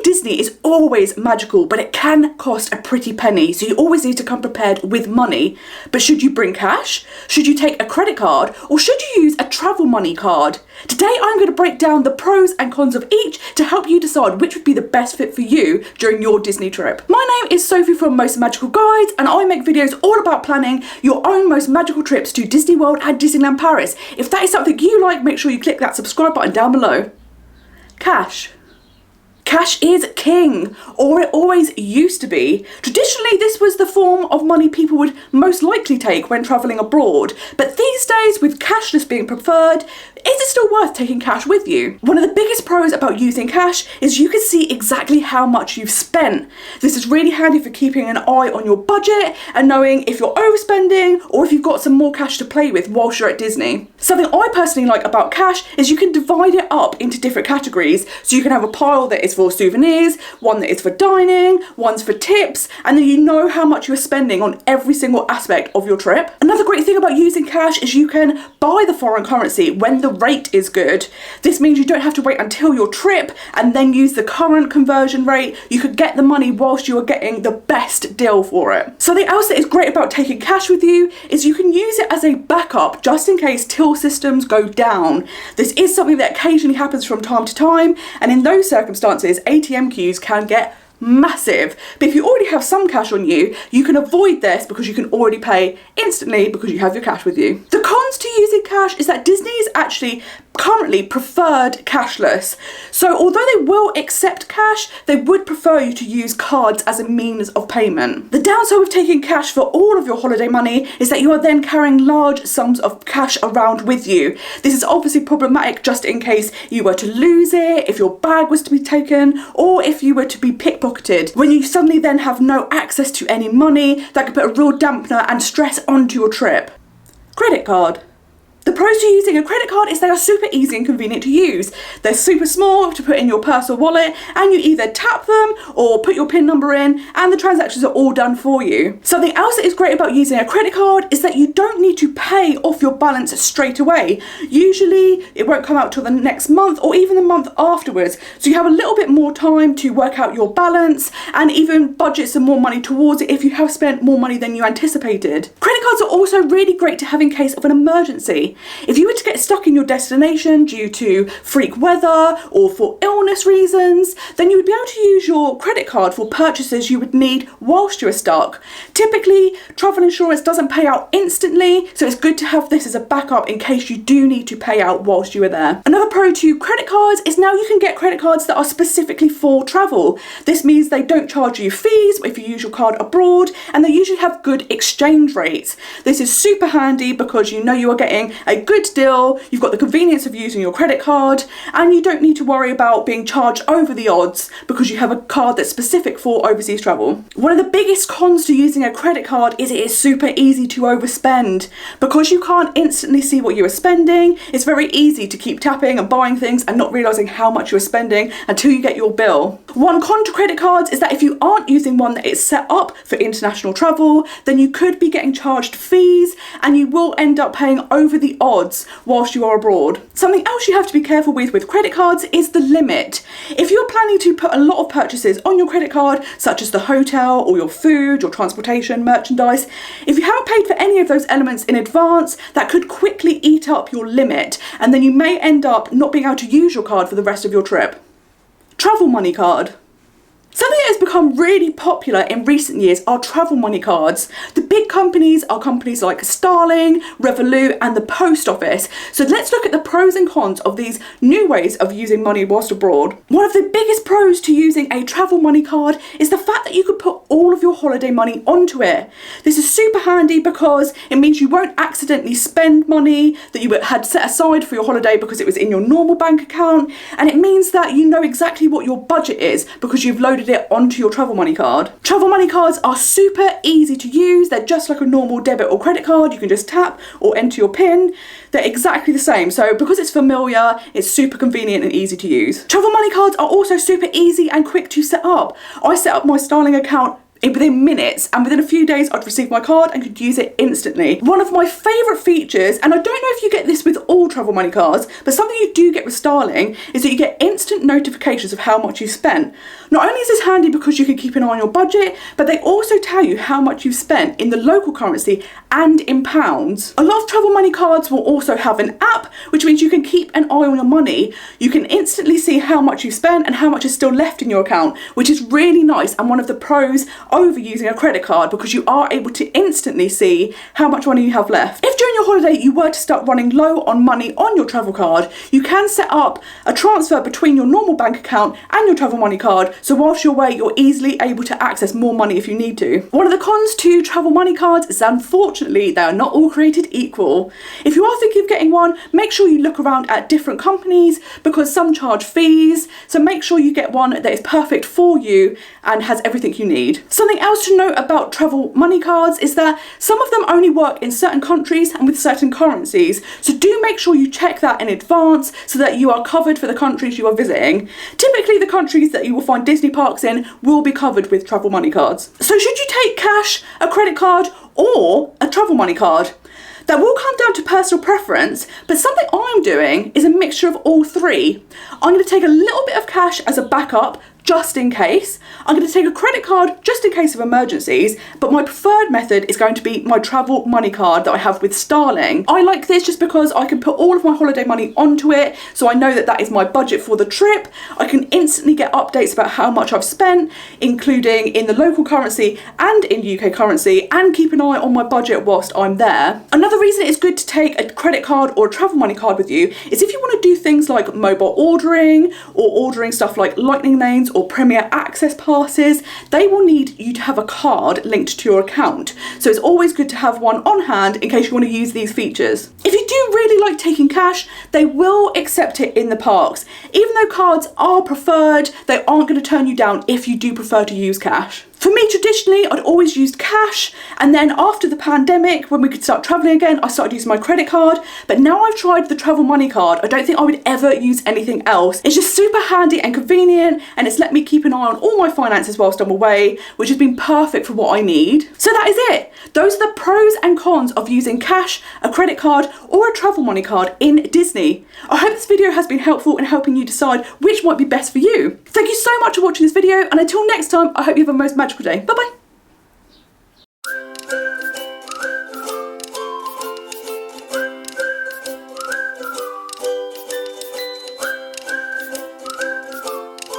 Disney is always magical, but it can cost a pretty penny, so you always need to come prepared with money. But should you bring cash? Should you take a credit card? Or should you use a travel money card? Today I'm going to break down the pros and cons of each to help you decide which would be the best fit for you during your Disney trip. My name is Sophie from Most Magical Guides, and I make videos all about planning your own most magical trips to Disney World and Disneyland Paris. If that is something you like, make sure you click that subscribe button down below. Cash. Cash is king, or it always used to be. Traditionally, this was the form of money people would most likely take when travelling abroad. But these days, with cashless being preferred, is it still worth taking cash with you? One of the biggest pros about using cash is you can see exactly how much you've spent. This is really handy for keeping an eye on your budget and knowing if you're overspending or if you've got some more cash to play with whilst you're at Disney. Something I personally like about cash is you can divide it up into different categories. So you can have a pile that is for souvenirs, one that is for dining, one's for tips, and then you know how much you're spending on every single aspect of your trip. Another great thing about using cash is you can buy the foreign currency when the rate is good. This means you don't have to wait until your trip and then use the current conversion rate. You could get the money whilst you are getting the best deal for it. Something else that is great about taking cash with you is you can use it as a backup just in case till systems go down. This is something that occasionally happens from time to time, and in those circumstances ATM queues can get massive. But if you already have some cash on you, you can avoid this because you can already pay instantly because you have your cash with you. The cons to using cash is that Disney is actually currently preferred cashless. So although they will accept cash, they would prefer you to use cards as a means of payment. The downside with taking cash for all of your holiday money is that you are then carrying large sums of cash around with you. This is obviously problematic just in case you were to lose it, if your bag was to be taken, or if you were to be pickpocketed. When you suddenly then have no access to any money, that could put a real dampener and stress onto your trip. Credit card. The pros to using a credit card is they are super easy and convenient to use. They're super small to put in your purse or wallet, and you either tap them or put your PIN number in and the transactions are all done for you. Something else that is great about using a credit card is that you don't need to pay off your balance straight away. Usually it won't come out till the next month or even the month afterwards, so you have a little bit more time to work out your balance and even budget some more money towards it if you have spent more money than you anticipated. Credit cards are also really great to have in case of an emergency. If you were to get stuck in your destination due to freak weather or for illness reasons, then you would be able to use your credit card for purchases you would need whilst you are stuck. Typically, travel insurance doesn't pay out instantly, so it's good to have this as a backup in case you do need to pay out whilst you are there. Another pro to credit cards is now you can get credit cards that are specifically for travel. This means they don't charge you fees if you use your card abroad, and they usually have good exchange rates. This is super handy because you know you are getting a good deal, you've got the convenience of using your credit card, and you don't need to worry about being charged over the odds because you have a card that's specific for overseas travel. One of the biggest cons to using a credit card is it is super easy to overspend. Because you can't instantly see what you are spending, it's very easy to keep tapping and buying things and not realising how much you're spending until you get your bill. One con to credit cards is that if you aren't using one that is set up for international travel, then you could be getting charged fees and you will end up paying over the odds whilst you are abroad. Something else you have to be careful with credit cards is the limit. If you're planning to put a lot of purchases on your credit card, such as the hotel or your food, your transportation, merchandise, if you haven't paid for any of those elements in advance, that could quickly eat up your limit, and then you may end up not being able to use your card for the rest of your trip. Travel money card. Something that has become really popular in recent years are travel money cards. The big companies are companies like Starling, Revolut and the Post Office. So let's look at the pros and cons of these new ways of using money whilst abroad. One of the biggest pros to using a travel money card is the fact that you could put all of your holiday money onto it. This is super handy because it means you won't accidentally spend money that you had set aside for your holiday because it was in your normal bank account, and it means that you know exactly what your budget is because you've loaded it onto your travel money card. Travel money cards are super easy to use. They're just like a normal debit or credit card. You can just tap or enter your PIN. They're exactly the same. So because it's familiar, it's super convenient and easy to use. Travel money cards are also super easy and quick to set up. I set up my Starling account within minutes, and within a few days I'd receive my card and could use it instantly. One of my favourite features, and I don't know if you get this with all travel money cards, but something you do get with Starling is that you get instant notifications of how much you've spent. Not only is this handy because you can keep an eye on your budget, but they also tell you how much you've spent in the local currency and in pounds. A lot of travel money cards will also have an app, which means you can keep an eye on your money. You can instantly see how much you've spent and how much is still left in your account, which is really nice and one of the pros over using a credit card, because you are able to instantly see how much money you have left. If during your holiday you were to start running low on money on your travel card, you can set up a transfer between your normal bank account and your travel money card, so whilst you're away you're easily able to access more money if you need to. One of the cons to travel money cards is that unfortunately they are not all created equal. If you are thinking of getting one, make sure you look around at different companies because some charge fees, so make sure you get one that is perfect for you and has everything you need. Something else to note about travel money cards is that some of them only work in certain countries and with certain currencies, so do make sure you check that in advance so that you are covered for the countries you are visiting. Typically the countries that you will find Disney parks in will be covered with travel money cards. So should you take cash, a credit card or a travel money card? That will come down to personal preference, but something I'm doing is a mixture of all three. I'm going to take a little bit of cash as a backup, just in case. I'm going to take a credit card just in case of emergencies, but my preferred method is going to be my travel money card that I have with Starling. I like this just because I can put all of my holiday money onto it, so I know that that is my budget for the trip. I can instantly get updates about how much I've spent, including in the local currency and in UK currency, and keep an eye on my budget whilst I'm there. Another reason it's good to take a credit card or a travel money card with you is if you want to do things like mobile ordering or ordering stuff like lightning lanes or Premier Access passes, they will need you to have a card linked to your account. So it's always good to have one on hand in case you want to use these features. If you do really like taking cash, they will accept it in the parks. Even though cards are preferred, they aren't going to turn you down if you do prefer to use cash. For me, traditionally, I'd always used cash, and then after the pandemic, when we could start travelling again, I started using my credit card, but now I've tried the travel money card, I don't think I would ever use anything else. It's just super handy and convenient, and it's let me keep an eye on all my finances whilst I'm away, which has been perfect for what I need. So that is it. Those are the pros and cons of using cash, a credit card, or a travel money card in Disney. I hope this video has been helpful in helping you decide which might be best for you. Thank you so much for watching this video, and until next time, I hope you have a most magical day. Bye bye.